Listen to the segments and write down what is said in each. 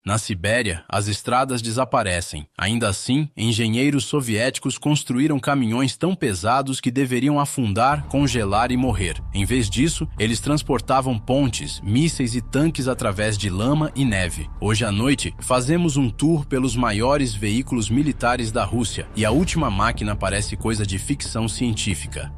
Na Sibéria, as estradas desaparecem. Ainda assim, engenheiros soviéticos construíram caminhões tão pesados que deveriam afundar, congelar e morrer. Em vez disso, eles transportavam pontes, mísseis e tanques através de lama e neve. Hoje à noite, fazemos um tour pelos maiores veículos militares da Rússia, e a última máquina parece coisa de ficção científica.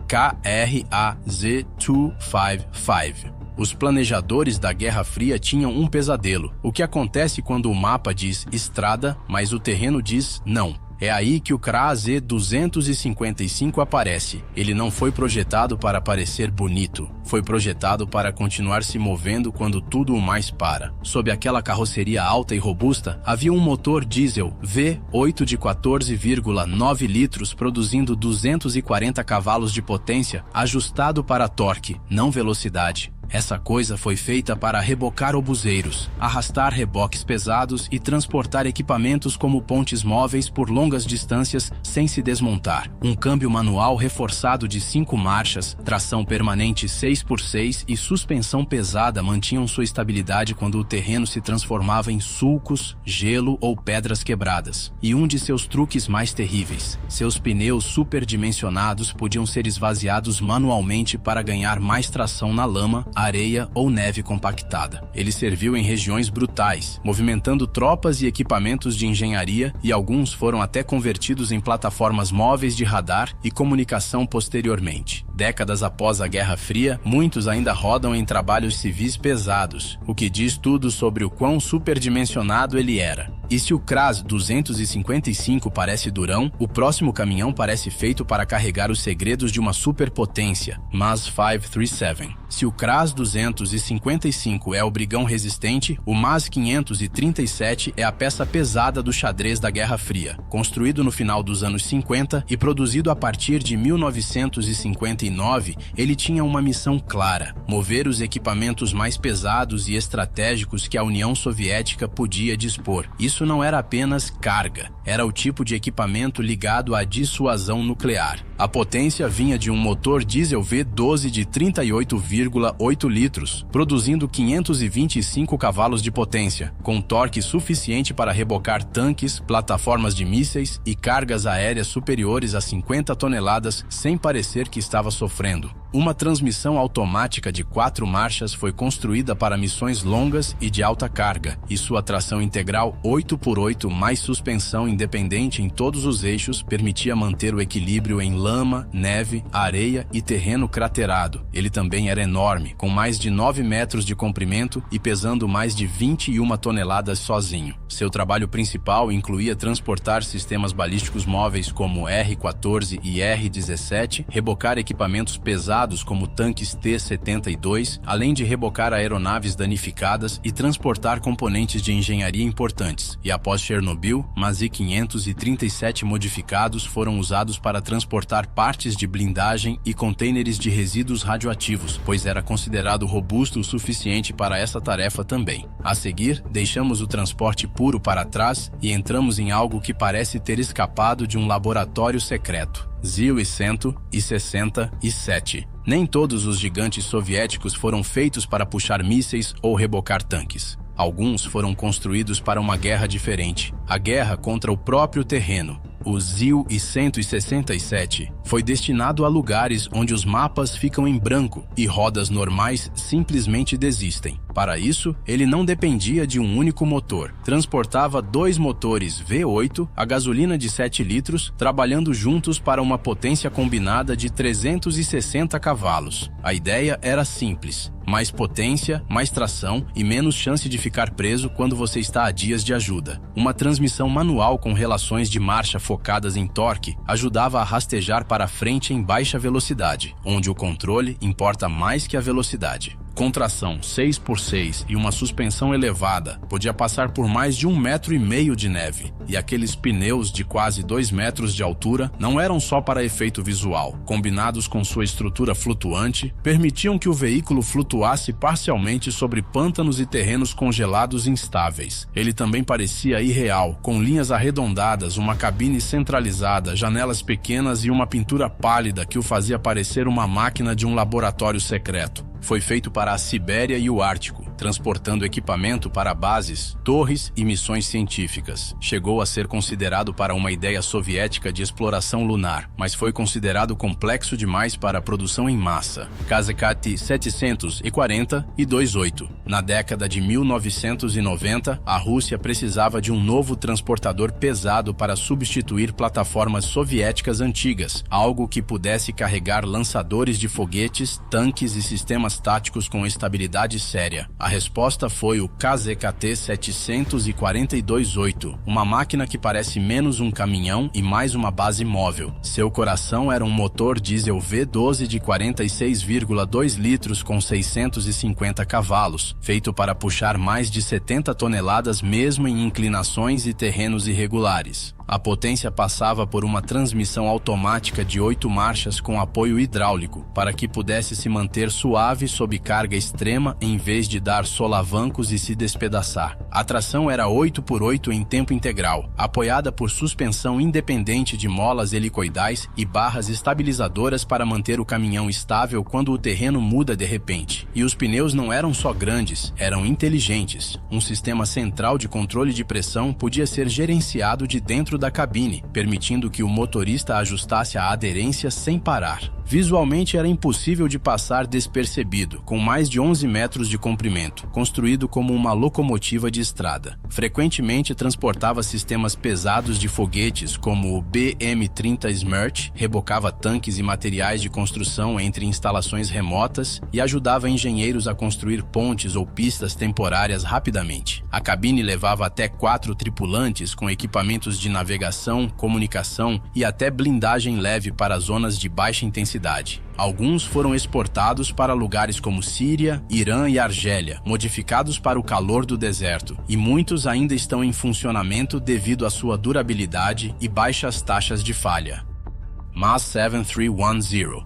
KRAZ-255. Os planejadores da Guerra Fria tinham um pesadelo. O que acontece quando o mapa diz estrada, mas o terreno diz não? É aí que o KRAZ-255 aparece. Ele não foi projetado para parecer bonito. Foi projetado para continuar se movendo quando tudo o mais para. Sob aquela carroceria alta e robusta, havia um motor diesel V8 de 14,9 litros produzindo 240 cavalos de potência, ajustado para torque, não velocidade. Essa coisa foi feita para rebocar obuseiros, arrastar reboques pesados e transportar equipamentos como pontes móveis por longas distâncias sem se desmontar. Um câmbio manual reforçado de 5 marchas, tração permanente 6x6 e suspensão pesada mantinham sua estabilidade quando o terreno se transformava em sulcos, gelo ou pedras quebradas. E um de seus truques mais terríveis, seus pneus superdimensionados podiam ser esvaziados manualmente para ganhar mais tração na lama, areia ou neve compactada. Ele serviu em regiões brutais, movimentando tropas e equipamentos de engenharia, e alguns foram até convertidos em plataformas móveis de radar e comunicação posteriormente. Décadas após a Guerra Fria, muitos ainda rodam em trabalhos civis pesados, o que diz tudo sobre o quão superdimensionado ele era. E se o KRAZ-255 parece durão, o próximo caminhão parece feito para carregar os segredos de uma superpotência, MAZ-537. Se o KRAZ-255 é o brigão resistente, o MAZ-537 é a peça pesada do xadrez da Guerra Fria. Construído no final dos anos 50 e produzido a partir de 1959, ele tinha uma missão clara: mover os equipamentos mais pesados e estratégicos que a União Soviética podia dispor. Isso não era apenas carga, era o tipo de equipamento ligado à dissuasão nuclear. A potência vinha de um motor diesel V12 de 38,8 litros, produzindo 525 cavalos de potência, com torque suficiente para rebocar tanques, plataformas de mísseis e cargas aéreas superiores a 50 toneladas sem parecer que estava sofrendo. Uma transmissão automática de 4 marchas foi construída para missões longas e de alta carga, e sua tração integral 8x8 mais suspensão independente em todos os eixos permitia manter o equilíbrio em lama, neve, areia e terreno craterado. Ele também era enorme, com mais de 9 metros de comprimento e pesando mais de 21 toneladas sozinho. Seu trabalho principal incluía transportar sistemas balísticos móveis como R-14 e R-17, rebocar equipamentos pesados como tanques T-72, além de rebocar aeronaves danificadas e transportar componentes de engenharia importantes. E após Chernobyl, MAZ-537 modificados foram usados para transportar partes de blindagem e contêineres de resíduos radioativos, pois era considerado robusto o suficiente para essa tarefa também. A seguir, deixamos o transporte puro para trás e entramos em algo que parece ter escapado de um laboratório secreto. ZIL-167. Nem todos os gigantes soviéticos foram feitos para puxar mísseis ou rebocar tanques. Alguns foram construídos para uma guerra diferente, a guerra contra o próprio terreno. O ZIL-167 foi destinado a lugares onde os mapas ficam em branco e rodas normais simplesmente desistem. Para isso, ele não dependia de um único motor. Transportava 2 motores V8 a gasolina de 7 litros, trabalhando juntos para uma potência combinada de 360 cavalos. A ideia era simples: mais potência, mais tração e menos chance de ficar preso quando você está a dias de ajuda. Uma transmissão manual com relações de marcha focadas em torque ajudava a rastejar para frente em baixa velocidade, onde o controle importa mais que a velocidade. Com tração 6x6 e uma suspensão elevada, podia passar por mais de 1,5 metro de neve. E aqueles pneus de quase 2 metros de altura não eram só para efeito visual. Combinados com sua estrutura flutuante, permitiam que o veículo flutuasse parcialmente sobre pântanos e terrenos congelados instáveis. Ele também parecia irreal, com linhas arredondadas, uma cabine centralizada, janelas pequenas e uma pintura pálida que o fazia parecer uma máquina de um laboratório secreto. foi feito para a Sibéria e o Ártico, transportando equipamento para bases, torres e missões científicas. Chegou a ser considerado para uma ideia soviética de exploração lunar, mas foi considerado complexo demais para a produção em massa. KZKT-740 e 28. Na década de 1990, a Rússia precisava de um novo transportador pesado para substituir plataformas soviéticas antigas, algo que pudesse carregar lançadores de foguetes, tanques e sistemas táticos com estabilidade séria. A resposta foi o KZKT-742-8, uma máquina que parece menos um caminhão e mais uma base móvel. Seu coração era um motor diesel V12 de 46,2 litros com 650 cavalos, feito para puxar mais de 70 toneladas mesmo em inclinações e terrenos irregulares. A potência passava por uma transmissão automática de 8 marchas com apoio hidráulico, para que pudesse se manter suave sob carga extrema em vez de dar solavancos e se despedaçar. A tração era 8x8 em tempo integral, apoiada por suspensão independente de molas helicoidais e barras estabilizadoras para manter o caminhão estável quando o terreno muda de repente. E os pneus não eram só grandes, eram inteligentes. Um sistema central de controle de pressão podia ser gerenciado de dentro da cabine, permitindo que o motorista ajustasse a aderência sem parar. Visualmente era impossível de passar despercebido, com mais de 11 metros de comprimento, construído como uma locomotiva de estrada. Frequentemente transportava sistemas pesados de foguetes, como o BM-30 Smerch, rebocava tanques e materiais de construção entre instalações remotas e ajudava engenheiros a construir pontes ou pistas temporárias rapidamente. A cabine levava até 4 tripulantes com equipamentos de navegação, comunicação e até blindagem leve para zonas de baixa intensidade. Alguns foram exportados para lugares como Síria, Irã e Argélia, modificados para o calor do deserto, e muitos ainda estão em funcionamento devido à sua durabilidade e baixas taxas de falha. MAZ 7310.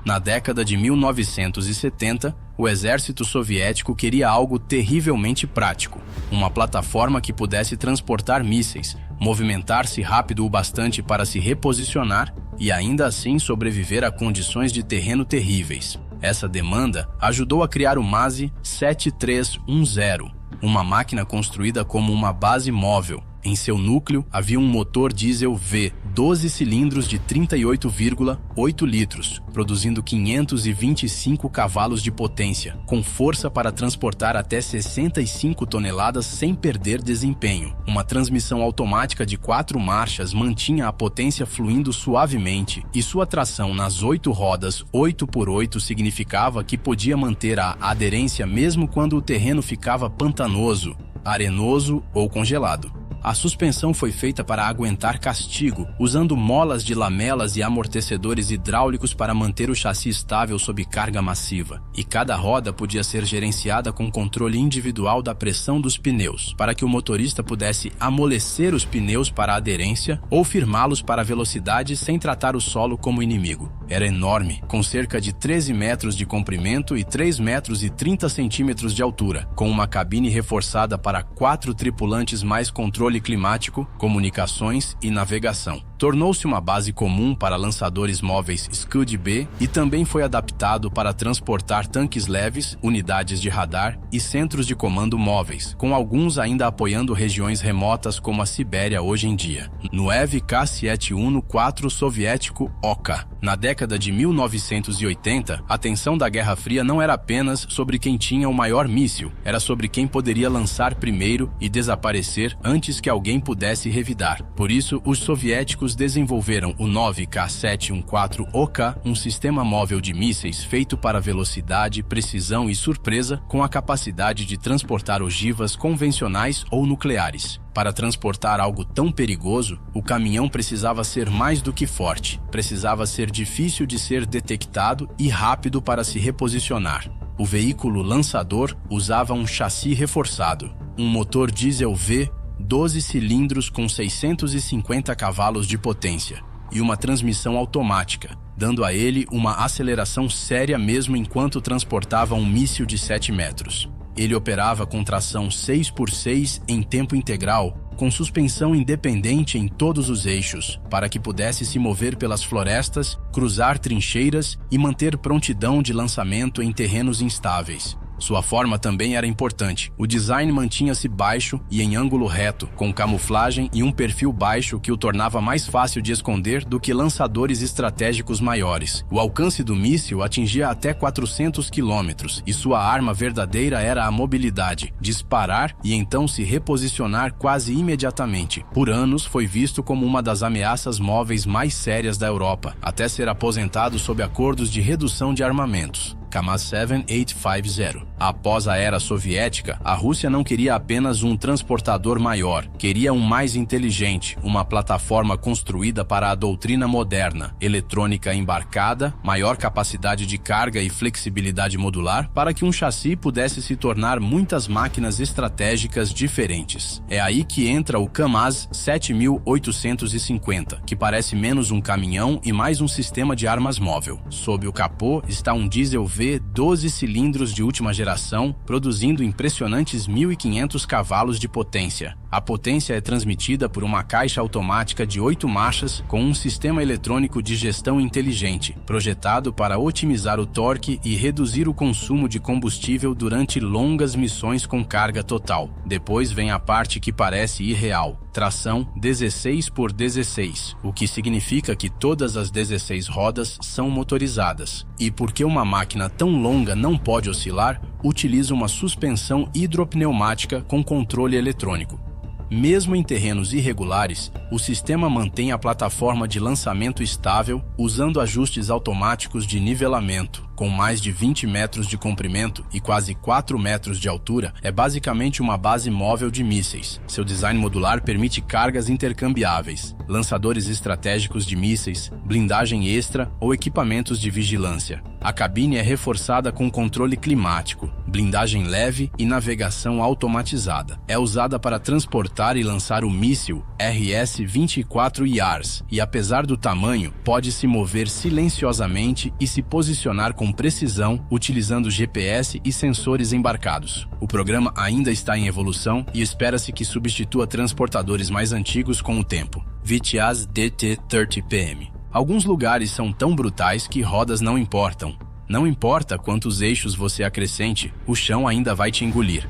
Na década de 1970, o exército soviético queria algo terrivelmente prático, uma plataforma que pudesse transportar mísseis, movimentar-se rápido o bastante para se reposicionar e ainda assim sobreviver a condições de terreno terríveis. Essa demanda ajudou a criar o MAZ 7310, uma máquina construída como uma base móvel. Em seu núcleo havia um motor diesel V, 12 cilindros de 38,8 litros, produzindo 525 cavalos de potência, com força para transportar até 65 toneladas sem perder desempenho. Uma transmissão automática de 4 marchas mantinha a potência fluindo suavemente, e sua tração nas 8 rodas 8x8 significava que podia manter a aderência mesmo quando o terreno ficava pantanoso, arenoso ou congelado. A suspensão foi feita para aguentar castigo, usando molas de lamelas e amortecedores hidráulicos para manter o chassi estável sob carga massiva. E cada roda podia ser gerenciada com controle individual da pressão dos pneus, para que o motorista pudesse amolecer os pneus para a aderência ou firmá-los para a velocidade sem tratar o solo como inimigo. Era enorme, com cerca de 13 metros de comprimento e 3 metros e 30 centímetros de altura, com uma cabine reforçada para 4 tripulantes mais controle climático, comunicações e navegação. Tornou-se uma base comum para lançadores móveis Scud-B e também foi adaptado para transportar tanques leves, unidades de radar e centros de comando móveis, com alguns ainda apoiando regiões remotas como a Sibéria hoje em dia. Nuev K-714 soviético Oka. Na década de 1980, a tensão da Guerra Fria não era apenas sobre quem tinha o maior míssil, era sobre quem poderia lançar primeiro e desaparecer antes que alguém pudesse revidar. Por isso, os soviéticos desenvolveram o 9K-714 OK, um sistema móvel de mísseis feito para velocidade, precisão e surpresa, com a capacidade de transportar ogivas convencionais ou nucleares. Para transportar algo tão perigoso, o caminhão precisava ser mais do que forte, precisava ser difícil de ser detectado e rápido para se reposicionar. O veículo lançador usava um chassi reforçado, um motor diesel V, 12 cilindros com 650 cavalos de potência e uma transmissão automática, dando a ele uma aceleração séria mesmo enquanto transportava um míssil de 7 metros. Ele operava com tração 6x6 em tempo integral, com suspensão independente em todos os eixos, para que pudesse se mover pelas florestas, cruzar trincheiras e manter prontidão de lançamento em terrenos instáveis. Sua forma também era importante. O design mantinha-se baixo e em ângulo reto, com camuflagem e um perfil baixo que o tornava mais fácil de esconder do que lançadores estratégicos maiores. O alcance do míssil atingia até 400 km e sua arma verdadeira era a mobilidade, disparar e então se reposicionar quase imediatamente. Por anos foi visto como uma das ameaças móveis mais sérias da Europa, até ser aposentado sob acordos de redução de armamentos. Kamaz 7850. Após a era soviética, a Rússia não queria apenas um transportador maior, queria um mais inteligente, uma plataforma construída para a doutrina moderna, eletrônica embarcada, maior capacidade de carga e flexibilidade modular, para que um chassi pudesse se tornar muitas máquinas estratégicas diferentes. É aí que entra o Kamaz 7850, que parece menos um caminhão e mais um sistema de armas móvel. Sob o capô está um diesel V 12 cilindros de última geração, produzindo impressionantes 1.500 cavalos de potência. A potência é transmitida por uma caixa automática de 8 marchas com um sistema eletrônico de gestão inteligente, projetado para otimizar o torque e reduzir o consumo de combustível durante longas missões com carga total. Depois vem a parte que parece irreal. Tração 16 por 16, o que significa que todas as 16 rodas são motorizadas. E porque uma máquina tão longa não pode oscilar, utiliza uma suspensão hidropneumática com controle eletrônico. Mesmo em terrenos irregulares, o sistema mantém a plataforma de lançamento estável usando ajustes automáticos de nivelamento. Com mais de 20 metros de comprimento e quase 4 metros de altura, é basicamente uma base móvel de mísseis. Seu design modular permite cargas intercambiáveis, lançadores estratégicos de mísseis, blindagem extra ou equipamentos de vigilância. A cabine é reforçada com controle climático, blindagem leve e navegação automatizada. É usada para transportar e lançar o míssil RS-24 YARS e, apesar do tamanho, pode se mover silenciosamente e se posicionar com precisão utilizando GPS e sensores embarcados. O programa ainda está em evolução e espera-se que substitua transportadores mais antigos com o tempo. VITIAS DT-30PM. Alguns lugares são tão brutais que rodas não importam. Não importa quantos eixos você acrescente, o chão ainda vai te engolir.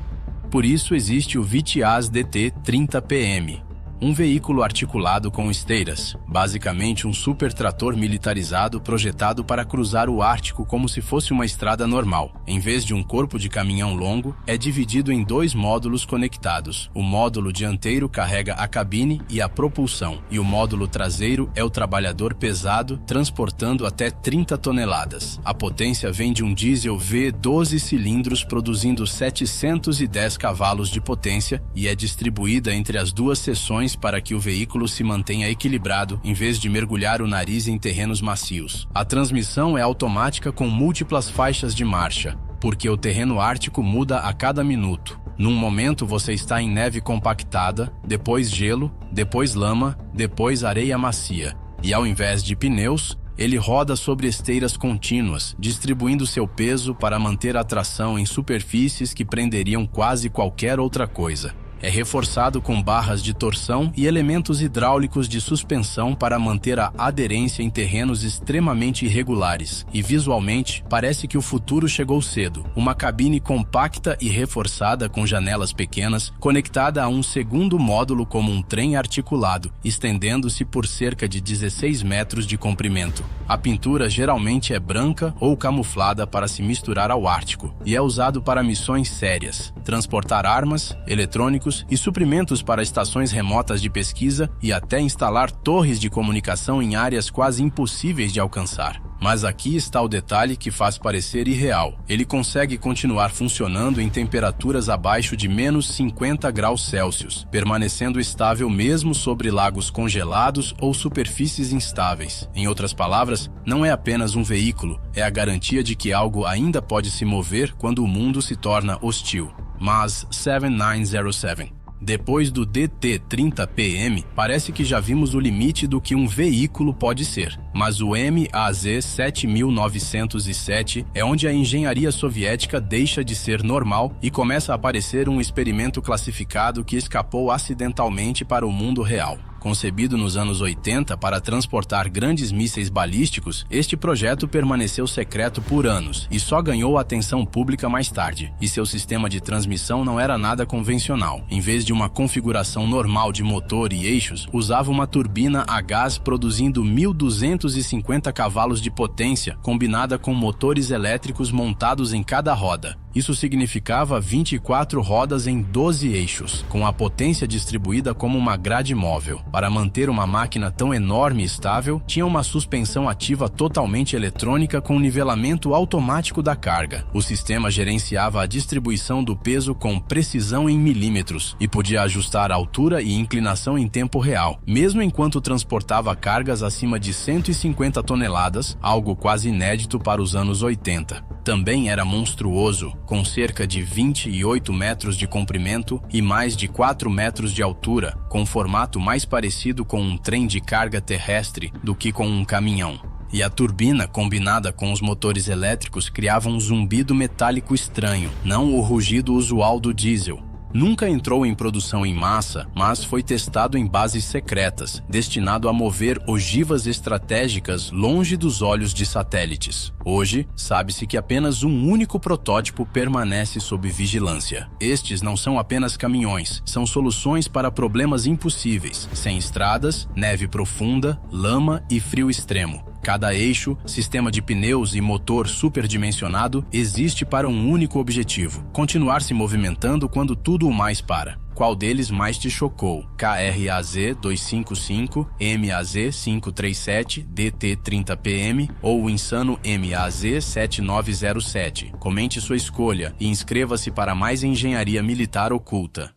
Por isso existe o VITIAS DT-30PM. Um veículo articulado com esteiras, basicamente um super trator militarizado projetado para cruzar o Ártico como se fosse uma estrada normal. Em vez de um corpo de caminhão longo, é dividido em 2 módulos conectados. O módulo dianteiro carrega a cabine e a propulsão, e o módulo traseiro é o trabalhador pesado, transportando até 30 toneladas. A potência vem de um diesel V 12 cilindros produzindo 710 cavalos de potência e é distribuída entre as 2 seções para que o veículo se mantenha equilibrado em vez de mergulhar o nariz em terrenos macios. A transmissão é automática com múltiplas faixas de marcha, porque o terreno ártico muda a cada minuto. Num momento você está em neve compactada, depois gelo, depois lama, depois areia macia. E ao invés de pneus, ele roda sobre esteiras contínuas, distribuindo seu peso para manter a tração em superfícies que prenderiam quase qualquer outra coisa. É reforçado com barras de torção e elementos hidráulicos de suspensão para manter a aderência em terrenos extremamente irregulares. E visualmente, parece que o futuro chegou cedo. Uma cabine compacta e reforçada com janelas pequenas, conectada a um segundo módulo como um trem articulado, estendendo-se por cerca de 16 metros de comprimento. A pintura geralmente é branca ou camuflada para se misturar ao Ártico, e é usado para missões sérias, transportar armas, eletrônicos e suprimentos para estações remotas de pesquisa e até instalar torres de comunicação em áreas quase impossíveis de alcançar. Mas aqui está o detalhe que faz parecer irreal. Ele consegue continuar funcionando em temperaturas abaixo de menos 50 graus Celsius, permanecendo estável mesmo sobre lagos congelados ou superfícies instáveis. Em outras palavras, não é apenas um veículo, é a garantia de que algo ainda pode se mover quando o mundo se torna hostil. MAZ 7907. Depois do DT-30PM, parece que já vimos o limite do que um veículo pode ser. Mas o MAZ-7907 é onde a engenharia soviética deixa de ser normal e começa a aparecer um experimento classificado que escapou acidentalmente para o mundo real. Concebido nos anos 80 para transportar grandes mísseis balísticos, este projeto permaneceu secreto por anos e só ganhou atenção pública mais tarde. E seu sistema de transmissão não era nada convencional. Em vez de uma configuração normal de motor e eixos, usava uma turbina a gás produzindo 1.250 cavalos de potência, combinada com motores elétricos montados em cada roda. Isso significava 24 rodas em 12 eixos, com a potência distribuída como uma grade móvel. Para manter uma máquina tão enorme e estável, tinha uma suspensão ativa totalmente eletrônica com nivelamento automático da carga. O sistema gerenciava a distribuição do peso com precisão em milímetros e podia ajustar a altura e inclinação em tempo real, mesmo enquanto transportava cargas acima de 150 toneladas, algo quase inédito para os anos 80. Também era monstruoso, com cerca de 28 metros de comprimento e mais de 4 metros de altura, com formato mais parecido com um trem de carga terrestre do que com um caminhão. E a turbina, combinada com os motores elétricos, criava um zumbido metálico estranho, não o rugido usual do diesel. Nunca entrou em produção em massa, mas foi testado em bases secretas, destinado a mover ogivas estratégicas longe dos olhos de satélites. Hoje, sabe-se que apenas um único protótipo permanece sob vigilância. Estes não são apenas caminhões, são soluções para problemas impossíveis, sem estradas, neve profunda, lama e frio extremo. Cada eixo, sistema de pneus e motor superdimensionado existe para um único objetivo: continuar se movimentando quando tudo o mais para. Qual deles mais te chocou? KRAZ-255, MAZ-537, DT-30PM ou o insano MAZ-7907? Comente sua escolha e inscreva-se para mais engenharia militar oculta.